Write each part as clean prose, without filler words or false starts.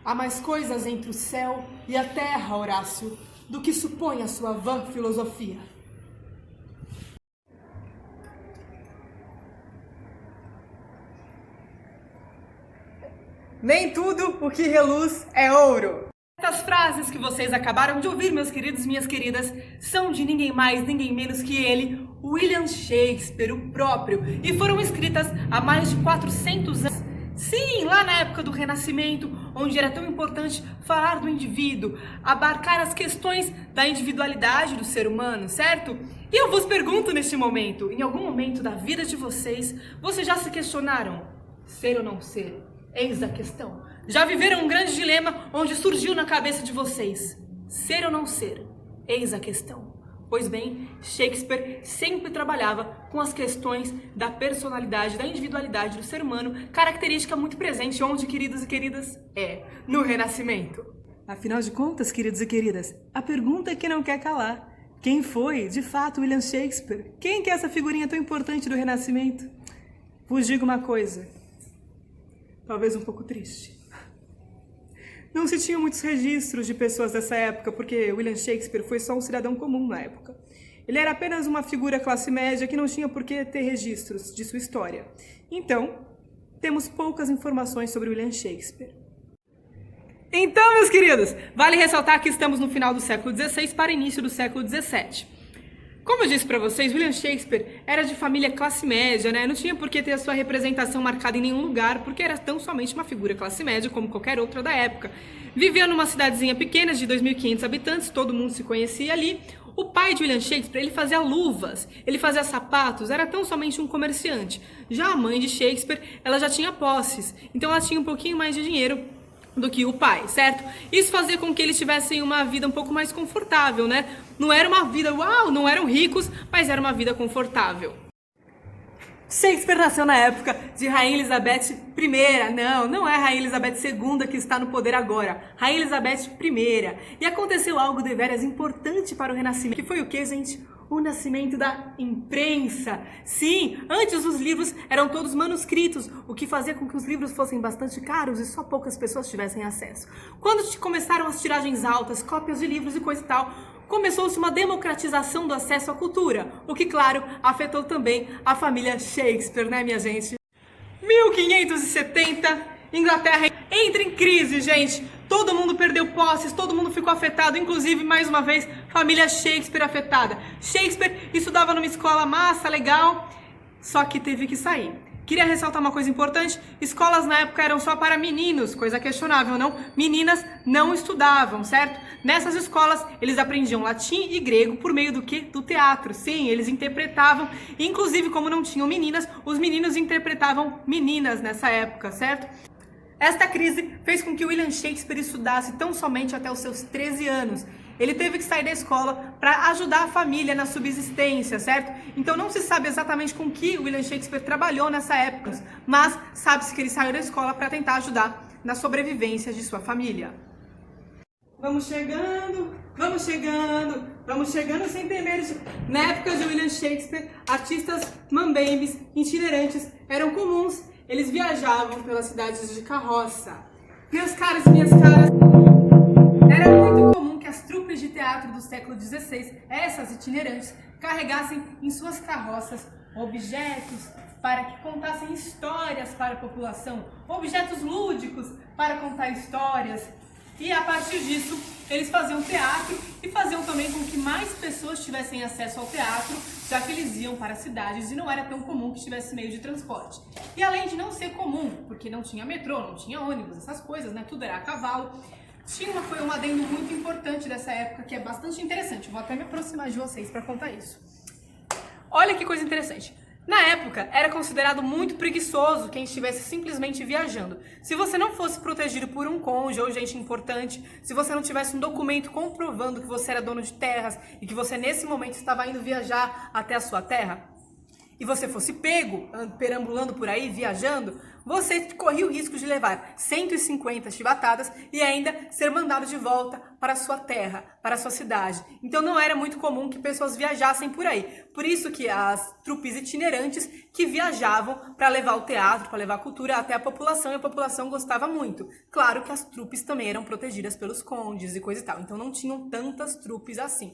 Há mais coisas entre o céu e a terra, Horácio, do que supõe a sua vã filosofia. Nem tudo o que reluz é ouro. Essas frases que vocês acabaram de ouvir, meus queridos e minhas queridas, são de ninguém mais, ninguém menos que ele, William Shakespeare, o próprio, e foram escritas há mais de 400 anos. Sim, lá na época do Renascimento, onde era tão importante falar do indivíduo, abarcar as questões da individualidade do ser humano, certo? E eu vos pergunto neste momento, em algum momento da vida de vocês, vocês já se questionaram ser ou não ser? Eis a questão. Já viveram um grande dilema onde surgiu na cabeça de vocês ser ou não ser? Eis a questão. Pois bem, Shakespeare sempre trabalhava com as questões da personalidade, da individualidade do ser humano, característica muito presente onde, queridos e queridas? No Renascimento. Afinal de contas, queridos e queridas, a pergunta é que não quer calar. Quem foi, de fato, William Shakespeare? Quem que é essa figurinha tão importante do Renascimento? Vos digo uma coisa, talvez um pouco triste. Não se tinham muitos registros de pessoas dessa época, porque William Shakespeare foi só um cidadão comum na época. Ele era apenas uma figura classe média que não tinha por que ter registros de sua história. Então, temos poucas informações sobre William Shakespeare. Então, meus queridos, vale ressaltar que estamos no final do século XVI para início do século XVII. Como eu disse para vocês, William Shakespeare era de família classe média, né? Não tinha por que ter a sua representação marcada em nenhum lugar, porque era tão somente uma figura classe média como qualquer outra da época. Vivia numa cidadezinha pequena de 2.500 habitantes, todo mundo se conhecia ali. O pai de William Shakespeare, ele fazia luvas, ele fazia sapatos, era tão somente um comerciante. Já a mãe de Shakespeare, ela já tinha posses, então ela tinha um pouquinho mais de dinheiro do que o pai, certo? Isso fazia com que eles tivessem uma vida um pouco mais confortável, né? Não era uma vida, uau, não eram ricos, mas era uma vida confortável. Shakespeare nasceu na época de Rainha Elizabeth I. Não é Rainha Elizabeth II que está no poder agora. Rainha Elizabeth I. E aconteceu algo deveras importante para o Renascimento. Que foi o que, gente? O nascimento da imprensa. Sim, antes os livros eram todos manuscritos, o que fazia com que os livros fossem bastante caros e só poucas pessoas tivessem acesso. Quando começaram as tiragens altas, cópias de livros e coisa e tal, começou-se uma democratização do acesso à cultura, o que, claro, afetou também a família Shakespeare, né, minha gente? 1570, Inglaterra entra em crise, gente. Todo mundo perdeu posses, todo mundo ficou afetado, inclusive, mais uma vez, família Shakespeare afetada. Shakespeare estudava numa escola massa, legal, só que teve que sair. Queria ressaltar uma coisa importante, escolas na época eram só para meninos, coisa questionável, não? Meninas não estudavam, certo? Nessas escolas, eles aprendiam latim e grego por meio do quê? Do teatro. Sim, eles interpretavam, inclusive como não tinham meninas, os meninos interpretavam meninas nessa época, certo? Esta crise fez com que William Shakespeare estudasse tão somente até os seus 13 anos. Ele teve que sair da escola para ajudar a família na subsistência, certo? Então não se sabe exatamente com que William Shakespeare trabalhou nessa época, mas sabe-se que ele saiu da escola para tentar ajudar na sobrevivência de sua família. Vamos chegando sem temer. Na época de William Shakespeare, artistas mambembes, itinerantes, eram comuns. Eles viajavam pelas cidades de carroça. Meus caros e minhas caras, era muito comum que as trupes de teatro do século XVI, essas itinerantes, carregassem em suas carroças objetos para que contassem histórias para a população, objetos lúdicos para contar histórias. E a partir disso, eles faziam teatro e faziam também com que mais pessoas tivessem acesso ao teatro, já que eles iam para cidades e não era tão comum que tivesse meio de transporte. E além de não ser comum, porque não tinha metrô, não tinha ônibus, essas coisas, né? Tudo era a cavalo, tinha um adendo muito importante dessa época que é bastante interessante. Eu vou até me aproximar de vocês para contar isso. Olha que coisa interessante. Na época, era considerado muito preguiçoso quem estivesse simplesmente viajando. Se você não fosse protegido por um cônjuge ou gente importante, se você não tivesse um documento comprovando que você era dono de terras e que você nesse momento estava indo viajar até a sua terra, e você fosse pego, perambulando por aí, viajando, você corria o risco de levar 150 chibatadas e ainda ser mandado de volta para a sua terra, para a sua cidade. Então não era muito comum que pessoas viajassem por aí. Por isso que as trupes itinerantes que viajavam para levar o teatro, para levar a cultura até a população, e a população gostava muito. Claro que as trupes também eram protegidas pelos condes e coisa e tal, então não tinham tantas trupes assim.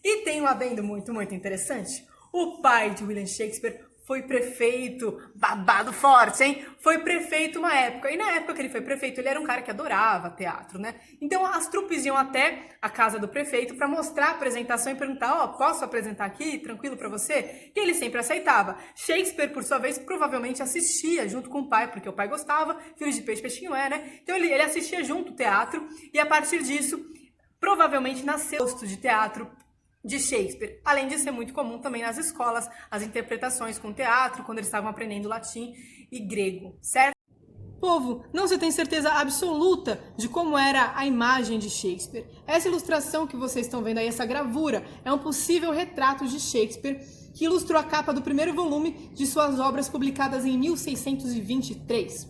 E tem um adendo muito interessante. O pai de William Shakespeare foi prefeito, babado forte, hein? Foi prefeito uma época. E na época que ele foi prefeito, ele era um cara que adorava teatro, né? Então as trupes iam até a casa do prefeito para mostrar a apresentação e perguntar: ó, posso apresentar aqui? Tranquilo para você? E ele sempre aceitava. Shakespeare, por sua vez, provavelmente assistia junto com o pai, porque o pai gostava, filho de peixe, peixinho é, né? Então ele assistia junto o teatro e a partir disso, provavelmente nasceu o gosto de teatro de Shakespeare, além de ser muito comum também nas escolas, as interpretações com teatro, quando eles estavam aprendendo latim e grego, certo? Povo, não se tem certeza absoluta de como era a imagem de Shakespeare. Essa ilustração que vocês estão vendo aí, essa gravura, é um possível retrato de Shakespeare que ilustrou a capa do primeiro volume de suas obras publicadas em 1623.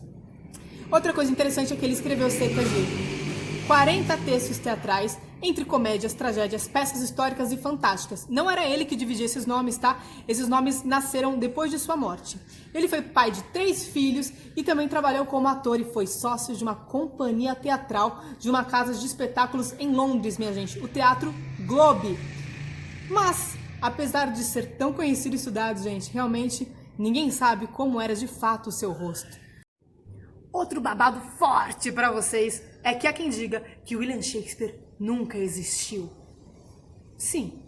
Outra coisa interessante é que ele escreveu cerca de 40 textos teatrais, entre comédias, tragédias, peças históricas e fantásticas. Não era ele que dividia esses nomes, tá? Esses nomes nasceram depois de sua morte. Ele foi pai de 3 filhos e também trabalhou como ator e foi sócio de uma companhia teatral de uma casa de espetáculos em Londres, minha gente, o Teatro Globe. Mas, apesar de ser tão conhecido e estudado, gente, realmente ninguém sabe como era de fato o seu rosto. Outro babado forte para vocês é que há quem diga que William Shakespeare nunca existiu. Sim,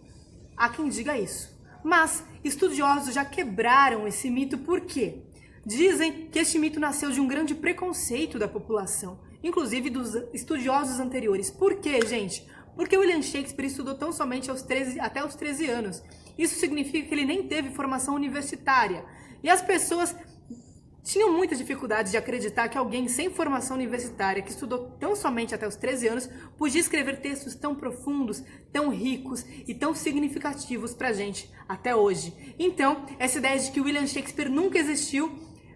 há quem diga isso. Mas estudiosos já quebraram esse mito. Por quê? Dizem que este mito nasceu de um grande preconceito da população, inclusive dos estudiosos anteriores. Por quê, gente? Porque William Shakespeare estudou tão somente até os 13 anos. Isso significa que ele nem teve formação universitária. E as pessoas tinham muita dificuldade de acreditar que alguém sem formação universitária, que estudou tão somente até os 13 anos, podia escrever textos tão profundos, tão ricos e tão significativos pra gente até hoje. Então, essa ideia de que William Shakespeare nunca existiu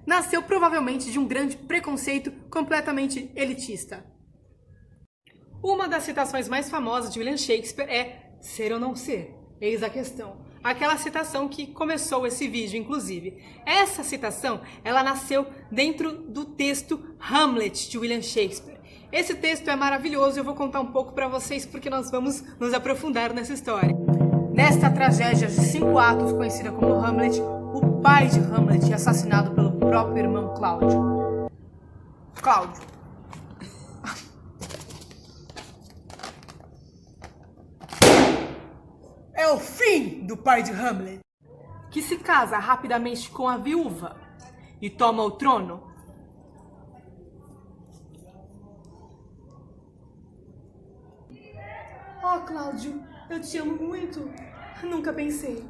nasceu provavelmente de um grande preconceito completamente elitista. Uma das citações mais famosas de William Shakespeare é ser ou não ser? Eis a questão. Aquela citação que começou esse vídeo, inclusive. Essa citação, ela nasceu dentro do texto Hamlet, de William Shakespeare. Esse texto é maravilhoso e eu vou contar um pouco para vocês porque nós vamos nos aprofundar nessa história. Nesta tragédia de 5 atos, conhecida como Hamlet, o pai de Hamlet é assassinado pelo próprio irmão Cláudio. É o fim do pai de Hamlet, que se casa rapidamente com a viúva e toma o trono. Oh, Cláudio, eu te amo muito. Nunca pensei.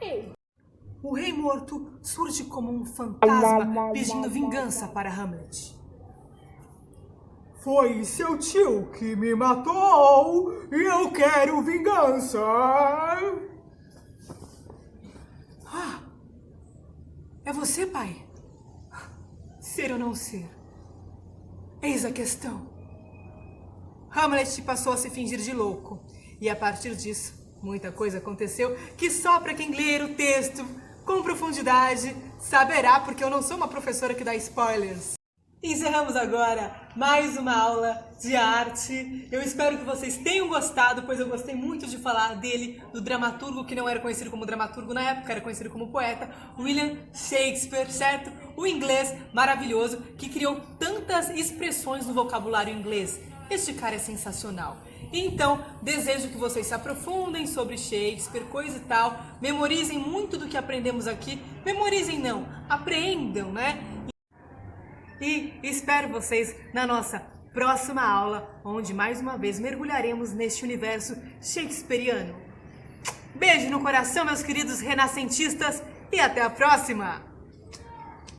Ei. O rei morto surge como um fantasma pedindo vingança para Hamlet. Foi seu tio que me matou e eu quero vingança. Ah, é você, pai? Ser ou não ser? Eis a questão. Hamlet passou a se fingir de louco e a partir disso muita coisa aconteceu que só para quem ler o texto com profundidade saberá, porque eu não sou uma professora que dá spoilers. Encerramos agora mais uma aula de arte. Eu espero que vocês tenham gostado, pois eu gostei muito de falar dele, do dramaturgo que não era conhecido como dramaturgo na época, era conhecido como poeta, William Shakespeare, certo? O inglês maravilhoso que criou tantas expressões no vocabulário inglês. Este cara é sensacional. Então, desejo que vocês se aprofundem sobre Shakespeare, coisa e tal, memorizem muito do que aprendemos aqui. Memorizem não, apreendam, né? E espero vocês na nossa próxima aula, onde mais uma vez mergulharemos neste universo shakespeariano. Beijo no coração, meus queridos renascentistas, e até a próxima!